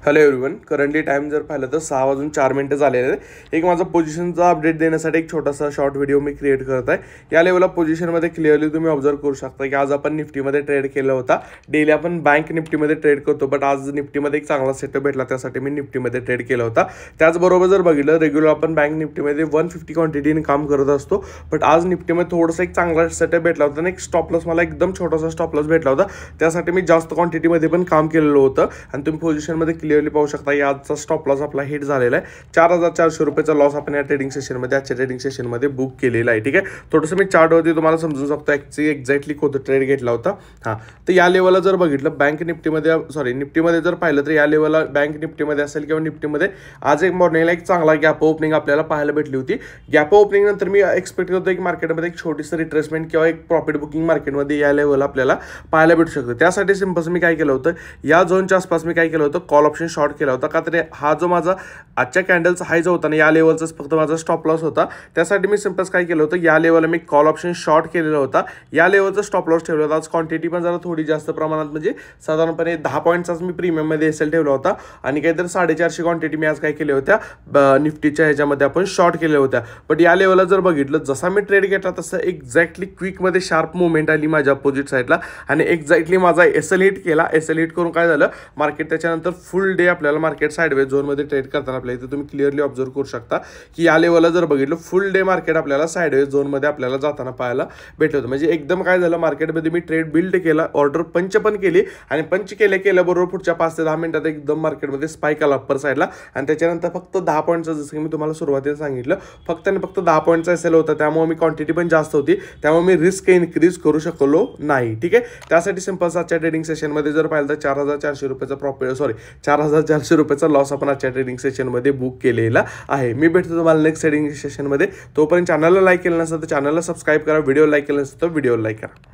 Hello everyone, currently time जर पाहिलं तर 6:04 झालेले आहे। एक माझा पोझिशनचा अपडेट देण्यासाठी एक छोटासा शॉर्ट व्हिडिओ मी क्रिएट करत आहे। या लेवलला पोझिशनमध्ये क्लिअरली तुम्ही ऑब्झर्व करू शकता की आज आपण निफ्टीमध्ये ट्रेड केला होता। डेली आपण बँक निफ्टीमध्ये ट्रेड करतो, बट आज निफ्टीमध्ये एक चांगला सेटअप भेटला, त्यासाठी मी निफ्टीमध्ये ट्रेड केला होता। त्याचबरोबर जर बघितलं रेग्युलर आपण बँक निफ्टीमध्ये 150 क्वांटिटीने काम करत असतो, बट आज निफ्टीमध्ये थोडासा एक चांगला सेटअप भेटला होता आणि एक स्टॉप लॉस मला एकदम छोटासा स्टॉप लॉस भेटला होता। त्यासाठी मी जास्त क्वांटिटीमध्ये पण काम केलेलं होतं आणि तुम्ही पोझिशनमध्ये क्लिअरली पाहू शकता की आजचा स्टॉप लॉस आपला हिट झालेला आहे। 4,400 रुपयाचा लॉस आपण या ट्रेडिंग सेशनमध्ये आजच्या ट्रेडिंग सेशनमध्ये बुक केलेला आहे। ठीक आहे, थोडंसं मी चार्टवरती तुम्हाला समजून शकतो एक्झॅक्टली कोणतं ट्रेड घेतला होता। तर या लेवलला जर बघितलं बँक निफ्टीमध्ये निफ्टीमध्ये जर पाहिलं तर या लेवलला बँक निफ्टीमध्ये असेल किंवा निफ्टीमध्ये आज एक मॉर्निंगला एक चांगला गॅप ओपनिंग आपल्याला पाहायला भेटली होती। गॅप ओपनिंग नंतर मी एक्सपेक्ट करतो की मार्केटमध्ये एक छोटीशी रिट्रेसमेंट किंवा एक प्रॉफिट बुकिंग मार्केटमध्ये या लेवलला आपल्याला पाहायला भेटू शकतो। त्यासाठी सिंपल मी काय केलं होतं, या झोनच्या आसपास मी काय केलं होतं, कॉल ऑप्शन शॉर्ट केला होता। का तर हा जो माझा आजच्या कॅन्डलचा हाय जो होता ना, या लेवलचाच फक्त माझा स्टॉप लॉस होता। त्यासाठी मी सिंपल काय केलं होतं, या लेवलला मी कॉल ऑप्शन शॉर्ट केलेला होता, या लेवलचा स्टॉप लॉस ठेवला होता। आज क्वांटिटी पण जरा थोडी जास्त प्रमाणात, म्हणजे साधारणपणे 10 पॉईंटचाच मी प्रीमियममध्ये एसएल ठेवला होता आणि काहीतरी 450 क्वांटिटी मी आज काय केल्या होत्या निफ्टीच्या ह्याच्यामध्ये आपण शॉर्ट केल्या होत्या। बट या लेवलला जर बघितलं, जसा मी ट्रेड घेतला तसं एक्झॅक्टली क्विकमध्ये शार्प मुवमेंट आली माझ्या अपोजिट साईडला आणि एक्झॅक्टली माझा एसएल हिट केला। एसएल हिट करून काय झालं, मार्केट त्याच्यानंतर फुल डे आपल्याला मार्केट साइडवेज झोनमध्ये ट्रेड करताना आपल्या इथे तुम्ही क्लिअरली ऑब्झर्व करू शकता की या लेवलला जर बघितलं फुल डे मार्केट आपल्याला साइडवेज झोनमध्ये आपल्याला जाताना पाहायला भेटलं होतं। म्हणजे एकदम काय झालं, मार्केटमध्ये मी ट्रेड बिल्ड केला, ऑर्डर पंच पण केली आणि पंच केल्याबरोबर पुढच्या 5 ते 10 मिनिटात एकदम मार्केटमध्ये स्पाइक आला अप्पर साईडला आणि त्याच्यानंतर फक्त 10 पॉईंटचा, जसं की मी तुम्हाला सुरुवातीला सांगितलं, फक्त आणि फक्त 10 पॉईंटचा एसएल होता। त्यामुळे मी क्वांटिटी पण जास्त होती, त्यामुळे मी रिस्क इन्क्रीज करू शकलो नाही। ठीक आहे, त्यासाठी सिंपल आजच्या ट्रेडिंग सेशनमध्ये जर पाहिलं तर 4,400 रुपयाचा प्रॉफिट 4,400 रुपयाचा लॉस आपण आजच्या ट्रेडिंग सेशनमध्ये बुक केलेला आहे। मी भेटतो तुम्हाला नेक्स्ट ट्रेडिंग सेशनमध्ये। तोपर्यंत चॅनलला लाईक केलं नसेल तर चॅनलला सबस्क्राईब करा, व्हिडिओ लाईक केलं नसेल तर व्हिडिओ लाईक करा।